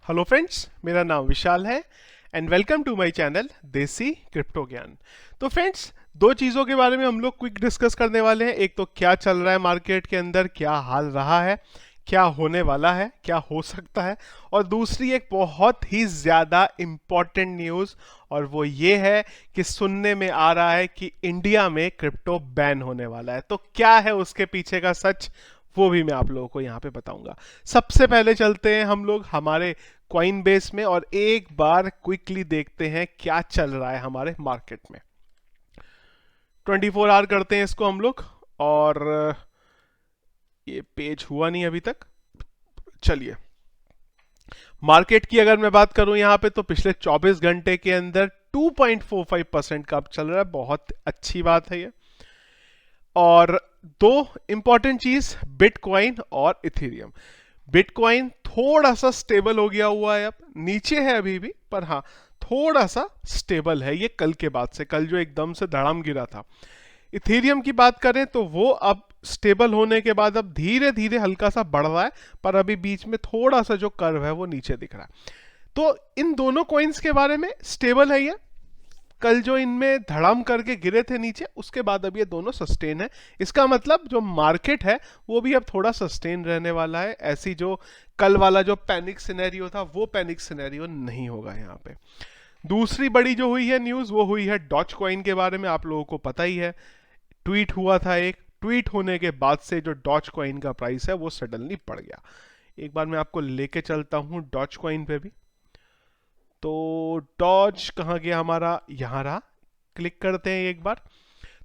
Hello friends, मेरा नाम विशाल है and welcome to my channel Desi crypto Gyan. तो फ्रेंड्स, दो चीज़ों के बारे में हम लोग क्विक डिस्कस करने वाले हैं। एक तो क्या चल रहा है मार्केट के अंदर, क्या हाल रहा है, क्या होने वाला है, क्या हो सकता है, और दूसरी एक बहुत ही ज़्यादा इम्पॉर्टेंट न्यूज़, और वो ये है कि सुनने में आ रहा है कि इंडिया में क्रिप्टो बैन होने वाला है। तो क्या है उसके पीछे का सच, वो भी मैं आप लोगों को यहाँ पे बताऊंगा। सबसे पहले चलते हैं हम लोग हमारे कॉइन बेस में और एक बार क्विकली देखते हैं क्या चल रहा है हमारे मार्केट में। 24 आवर करते हैं इसको हम लोग, और ये पेज हुआ नहीं अभी तक। चलिए, मार्केट की अगर मैं बात करूं यहाँ पे, तो पिछले 24 घंटे के अंदर 2.45% का अब चल रहा है। बहुत अच्छी बात है ये। और दो इंपॉर्टेंट चीज, बिटकॉइन और इथेरियम। बिटकॉइन थोड़ा सा स्टेबल हो गया हुआ है, अब नीचे है अभी भी, पर हाँ थोड़ा सा स्टेबल है ये कल के बाद से। कल जो एकदम से धड़ाम गिरा था। इथेरियम की बात करें तो वो अब स्टेबल होने के बाद अब धीरे धीरे हल्का सा बढ़ रहा है, पर अभी बीच में थोड़ा सा जो कर्व है वो नीचे दिख रहा है। तो इन दोनों कॉइन्स के बारे में स्टेबल है ये। कल जो इनमें धड़ाम करके गिरे थे नीचे, उसके बाद अब ये दोनों सस्टेन है। इसका मतलब जो मार्केट है वो भी अब थोड़ा सस्टेन रहने वाला है। ऐसी जो कल वाला जो पैनिक सिनेरियो था, वो पैनिक सिनेरियो नहीं होगा यहाँ पे। दूसरी बड़ी जो हुई है न्यूज, वो हुई है डॉज कॉइन के बारे में। आप लोगों को पता ही है, ट्वीट हुआ था एक, ट्वीट होने के बाद से जो डॉज कॉइन का प्राइस है वो सडनली बढ़ गया। एक बार मैं आपको लेके चलता हूँ डॉज कॉइन पे भी। तो डॉज कहाँ गया हमारा, यहाँ रहा। क्लिक करते हैं एक बार।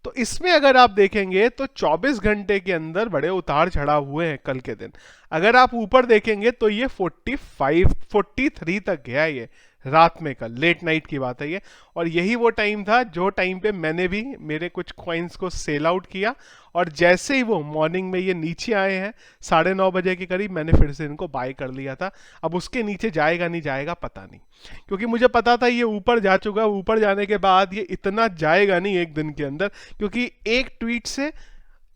तो इसमें अगर आप देखेंगे तो 24 घंटे के अंदर बड़े उतार चढ़ाव हुए हैं कल के दिन। अगर आप ऊपर देखेंगे तो ये 43 तक गया ये रात में, कल लेट नाइट की बात है ये। और यही वो टाइम था जो टाइम पे मैंने भी मेरे कुछ कॉइन्स को सेल आउट किया, और जैसे ही वो मॉर्निंग में ये नीचे आए हैं 9:30 बजे के करीब, मैंने फिर से इनको बाय कर लिया था। अब उसके नीचे जाएगा नहीं जाएगा पता नहीं, क्योंकि मुझे पता था ये ऊपर जा चुका है। ऊपर जाने के बाद ये इतना जाएगा नहीं एक दिन के अंदर, क्योंकि एक ट्वीट से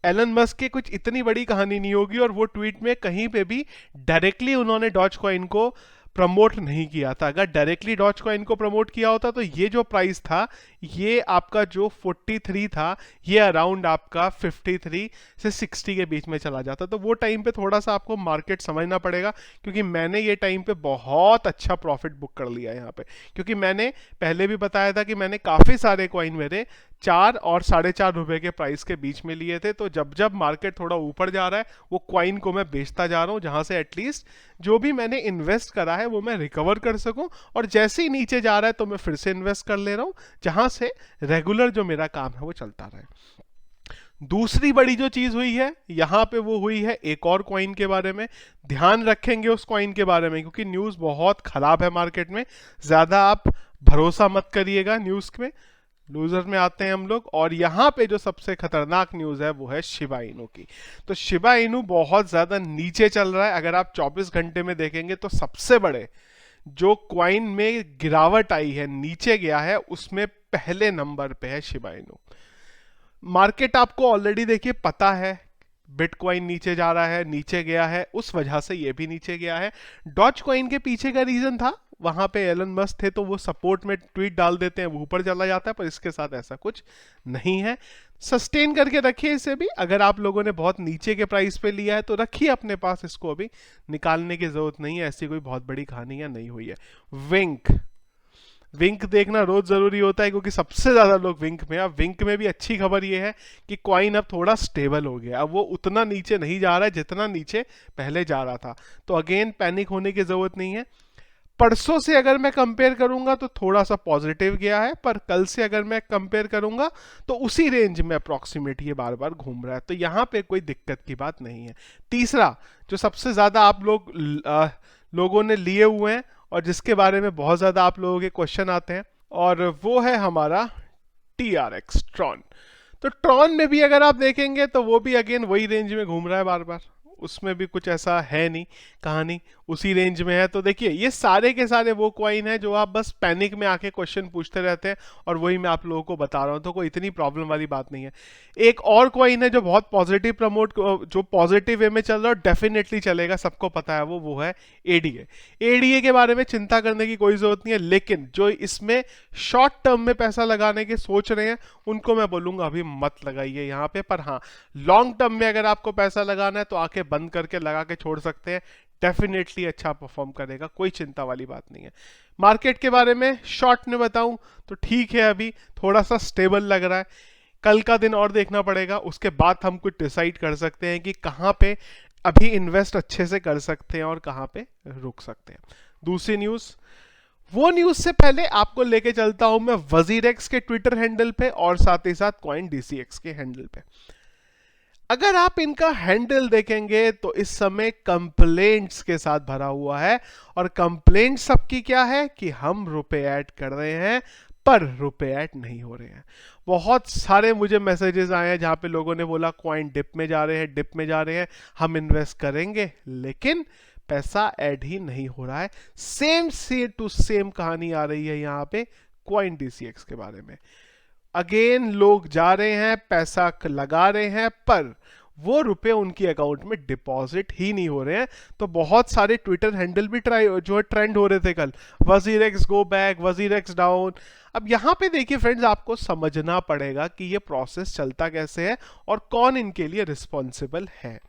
एलन मस्क की कुछ इतनी बड़ी कहानी नहीं होगी। और वो ट्वीट में कहीं पे भी डायरेक्टली उन्होंने डॉज कॉइन को प्रमोट नहीं किया था। अगर डायरेक्टली डॉज कॉइन को प्रमोट किया होता तो ये जो प्राइस था, ये आपका जो 43 था, ये अराउंड आपका 53 से 60 के बीच में चला जाता। तो वो टाइम पे थोड़ा सा आपको मार्केट समझना पड़ेगा, क्योंकि मैंने ये टाइम पे बहुत अच्छा प्रॉफिट बुक कर लिया यहाँ पे। क्योंकि मैंने पहले भी बताया था कि मैंने काफ़ी सारे कॉइन मेरे 4 और 4.5 रुपए के प्राइस के बीच में लिए थे। तो जब जब मार्केट थोड़ा ऊपर जा रहा है, वो क्वाइन को मैं बेचता जा रहा हूँ, जहां से एटलीस्ट जो भी मैंने इन्वेस्ट करा है वो मैं रिकवर कर सकूं। और जैसे ही नीचे जा रहा है तो मैं फिर से इन्वेस्ट कर ले रहा हूं, जहां से रेगुलर जो मेरा काम है वो चलता रहे। दूसरी बड़ी जो चीज हुई है यहाँ पे, वो हुई है एक और कॉइन के बारे में। ध्यान रखेंगे उस कॉइन के बारे में, क्योंकि न्यूज बहुत खराब है मार्केट में। ज्यादा आप भरोसा मत करिएगा न्यूज में। लूजर में आते हैं हम लोग, और यहाँ पे जो सबसे खतरनाक न्यूज है वो है शिबा इनू की। तो शिबा इनू बहुत ज्यादा नीचे चल रहा है। अगर आप 24 घंटे में देखेंगे तो सबसे बड़े जो क्वाइन में गिरावट आई है, नीचे गया है, उसमें पहले नंबर पे है शिबा इनू। मार्केट आपको ऑलरेडी देखिए पता है, बिटकॉइन नीचे जा रहा है, नीचे गया है, उस वजह से ये भी नीचे गया है। डॉज कॉइन के पीछे का रीजन था, वहां पे एलन मस्क थे तो वो सपोर्ट में ट्वीट डाल देते हैं, वो ऊपर चला जाता है। पर इसके साथ ऐसा कुछ नहीं है। सस्टेन करके रखिए इसे भी। अगर आप लोगों ने बहुत नीचे के प्राइस पे लिया है तो रखिए अपने पास, इसको अभी निकालने की जरूरत नहीं है। ऐसी कोई बहुत बड़ी कहानी नहीं हुई है। विंक, विंक देखना रोज जरूरी होता है, क्योंकि सबसे ज्यादा लोग विंक में। अब विंक में भी अच्छी खबर यह है कि कॉइन अब थोड़ा स्टेबल हो गया। अब वो उतना नीचे नहीं जा रहा है जितना नीचे पहले जा रहा था। तो अगेन पैनिक होने की जरूरत नहीं है। परसों से अगर मैं कंपेयर करूंगा तो थोड़ा सा पॉजिटिव गया है, पर कल से अगर मैं कंपेयर करूंगा तो उसी रेंज में अप्रोक्सीमेट ये बार बार घूम रहा है। तो यहां पे कोई दिक्कत की बात नहीं है। तीसरा जो सबसे ज्यादा आप लोगों ने लिए हुए हैं, और जिसके बारे में बहुत ज्यादा आप लोगों के क्वेश्चन आते हैं, और वो है हमारा TRX, ट्रॉन। तो ट्रॉन में भी अगर आप देखेंगे तो वो भी अगेन वही रेंज में घूम रहा है बार बार। उसमें भी कुछ ऐसा है नहीं कहानी, उसी रेंज में है। तो देखिए ये सारे के सारे वो कॉइन है जो आप बस पैनिक में आके क्वेश्चन पूछते रहते हैं और वही मैं आप लोगों को बता रहा हूँ, तो कोई इतनी प्रॉब्लम वाली बात नहीं है। एक और कॉइन है जो बहुत पॉजिटिव जो पॉजिटिव वे में चल रहा है, डेफिनेटली चलेगा, सबको पता है वो है एडीए। एडीए के बारे में चिंता करने की कोई जरूरत नहीं है, लेकिन जो इसमें शॉर्ट टर्म में पैसा लगाने के सोच रहे हैं उनको मैं बोलूंगा अभी मत लगाइए यहाँ पे। पर हाँ, लॉन्ग टर्म में अगर आपको पैसा लगाना है तो आंखें बंद करके लगा के छोड़ सकते हैं, डेफिनेटली अच्छा परफॉर्म करेगा, कोई चिंता वाली बात नहीं है। मार्केट के बारे में शॉर्ट में बताऊं तो ठीक है, अभी थोड़ा सा स्टेबल लग रहा है, कल का दिन और देखना पड़ेगा, उसके बाद हम कुछ डिसाइड कर सकते हैं कि कहाँ पे अभी इन्वेस्ट अच्छे से कर सकते हैं और कहाँ पे रुक सकते हैं। दूसरी न्यूज़, वो न्यूज़ से पहले आपको लेके चलता हूं मैं वजीरेक्स के ट्विटर हैंडल पे और साथ ही साथ कॉइन डीसीएक्स के हैंडल पे। अगर आप इनका हैंडल देखेंगे तो इस समय कंप्लेंट्स के साथ भरा हुआ है, और कंप्लेंट सबकी क्या है कि हम रुपए ऐड कर रहे हैं पर रुपए ऐड नहीं हो रहे हैं। बहुत सारे मुझे मैसेजेस आए हैं जहां पे लोगों ने बोला कॉइन डिप में जा रहे हैं, डिप में जा रहे हैं, हम इन्वेस्ट करेंगे लेकिन पैसा ऐड ही नहीं हो रहा है। सेम टू सेम कहानी आ रही है यहाँ पे कॉइन डीसीएक्स के बारे में। अगेन लोग जा रहे हैं, पैसा लगा रहे हैं, पर वो रुपए उनकी अकाउंट में डिपॉजिट ही नहीं हो रहे हैं। तो बहुत सारे ट्विटर हैंडल भी जो है ट्रेंड हो रहे थे कल, WazirX go back, WazirX down. अब यहाँ पे देखिए फ्रेंड्स, आपको समझना पड़ेगा कि ये प्रोसेस चलता कैसे है और कौन इनके लिए रिस्पॉन्सिबल है।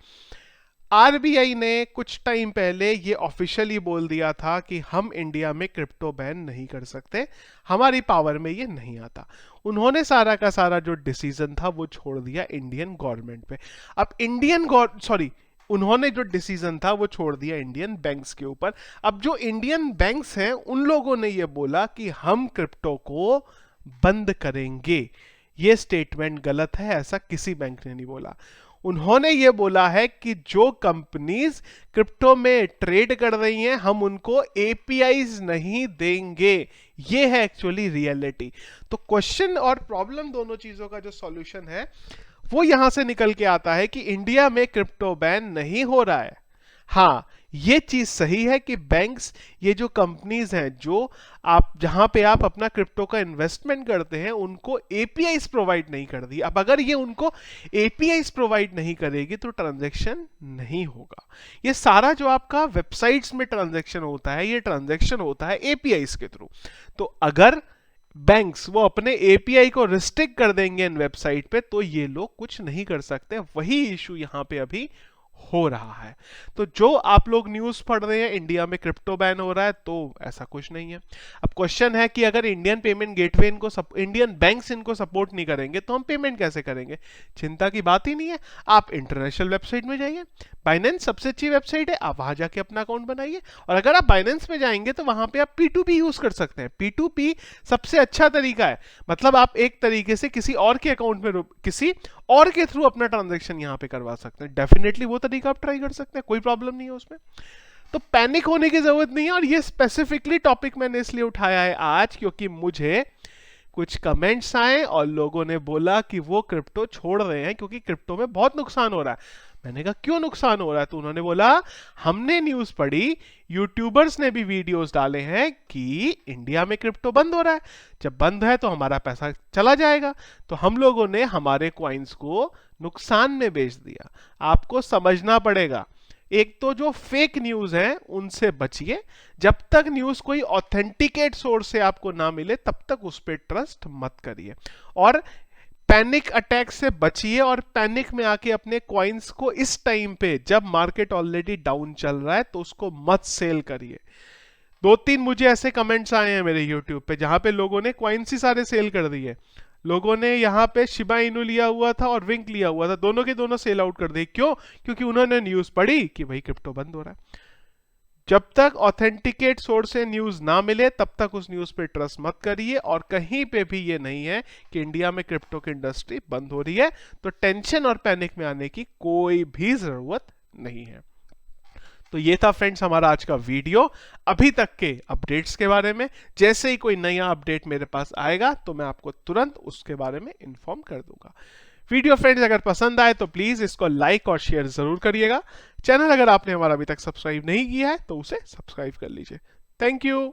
आरबीआई ने कुछ टाइम पहले ये ऑफिशियली बोल दिया था कि हम इंडिया में क्रिप्टो बैन नहीं कर सकते, हमारी पावर में ये नहीं आता। उन्होंने सारा का सारा जो डिसीजन था वो छोड़ दिया इंडियन गवर्नमेंट पे। अब उन्होंने जो डिसीजन था वो छोड़ दिया इंडियन बैंक्स के ऊपर। अब जो इंडियन बैंक्स हैं उन लोगों ने ये बोला कि हम क्रिप्टो को बंद करेंगे। ये स्टेटमेंट गलत है, ऐसा किसी बैंक ने नहीं बोला। उन्होंने ये बोला है कि जो कंपनीज क्रिप्टो में ट्रेड कर रही हैं हम उनको एपीआईज नहीं देंगे। ये है एक्चुअली रियलिटी। तो क्वेश्चन और प्रॉब्लम दोनों चीजों का जो सॉल्यूशन है वो यहां से निकल के आता है कि इंडिया में क्रिप्टो बैन नहीं हो रहा है। हाँ, ये चीज सही है कि बैंक्स, ये जो कंपनीज हैं जो आप जहां पे आप अपना क्रिप्टो का इन्वेस्टमेंट करते हैं उनको एपीआईज प्रोवाइड नहीं कर दी। अब अगर ये उनको एपीआईज प्रोवाइड नहीं करेगी तो ट्रांजैक्शन नहीं होगा। ये सारा जो आपका वेबसाइट्स में ट्रांजैक्शन होता है ये ट्रांजैक्शन होता है एपीआईज के थ्रू। तो अगर बैंक्स वो अपने एपीआई को रिस्ट्रिक्ट कर देंगे इन वेबसाइट पे तो ये लोग कुछ नहीं कर सकते। वही इशू यहां पे अभी हो रहा है। तो जो आप लोग न्यूज़ पढ़ रहे हैं इंडिया में क्रिप्टो बैन हो रहा है, तो ऐसा कुछ नहीं है। अब क्वेश्चन है कि अगर Indian payment gateway Indian banks इनको सपोर्ट नहीं करेंगे तो हम पेमेंट कैसे करेंगे? चिंता की बात ही नहीं है। आप इंटरनेशनल वेबसाइट में जाइए, बाइनेंस सबसे अच्छी वेबसाइट है, आप वहां जाके अपना अकाउंट बनाइए। और अगर आप बाइनेंस में जाएंगे तो वहां पे आप P2P यूज कर सकते हैं। P2P सबसे अच्छा तरीका है, मतलब आप एक तरीके से किसी और के अकाउंट में किसी और के थ्रू अपना ट्रांजैक्शन यहां पे करवा सकते हैं। डेफिनेटली वो तरीका आप ट्राई कर सकते हैं, कोई प्रॉब्लम नहीं है उसमें। तो पैनिक होने की जरूरत नहीं है। और ये स्पेसिफिकली टॉपिक मैंने इसलिए उठाया है आज क्योंकि मुझे कुछ कमेंट्स आए और लोगों ने बोला कि वो क्रिप्टो छोड़ रहे हैं क्योंकि क्रिप्टो में बहुत नुकसान हो रहा है। मैंने कहा क्यों नुकसान हो रहा है? तो उन्होंने बोला हमने न्यूज पढ़ी, यूट्यूबर्स ने भी वीडियोस डाले हैं कि इंडिया में क्रिप्टो बंद हो रहा है, जब बंद है तो हमारा पैसा चला जाएगा, तो हम लोगों ने हमारे कॉइन्स को नुकसान में बेच दिया। आपको समझना पड़ेगा, एक तो जो फेक न्यूज है उनसे बचिए। जब तक न्यूज कोई ऑथेंटिकेट सोर्स से आपको ना मिले तब तक उस पर ट्रस्ट मत करिए। और पैनिक अटैक से बचिए और पैनिक में आके अपने कॉइन्स को इस टाइम पे जब मार्केट ऑलरेडी डाउन चल रहा है तो उसको मत सेल करिए। 2-3 मुझे ऐसे कमेंट्स आए हैं मेरे यूट्यूब पे जहां पे लोगों ने कॉइन्स ही सारे सेल कर दिए। लोगों ने यहाँ पे शिबा इनू लिया हुआ था और विंक लिया हुआ था, दोनों के दोनों सेल आउट कर दिए। क्यों? क्योंकि उन्होंने न्यूज पढ़ी कि भाई क्रिप्टो बंद हो रहा है। जब तक ऑथेंटिकेट सोर्स से न्यूज ना मिले तब तक उस न्यूज पे ट्रस्ट मत करिए। और कहीं पे भी ये नहीं है कि इंडिया में क्रिप्टो की इंडस्ट्री बंद हो रही है, तो टेंशन और पैनिक में आने की कोई भी जरूरत नहीं है। तो ये था फ्रेंड्स हमारा आज का वीडियो अभी तक के अपडेट्स के बारे में। जैसे ही कोई नया अपडेट मेरे पास आएगा तो मैं आपको तुरंत उसके बारे में इन्फॉर्म कर दूंगा। वीडियो फ्रेंड्स अगर पसंद आए तो प्लीज इसको लाइक और शेयर जरूर करिएगा। चैनल अगर आपने हमारा अभी तक सब्सक्राइब नहीं किया है तो उसे सब्सक्राइब कर लीजिए। Thank you.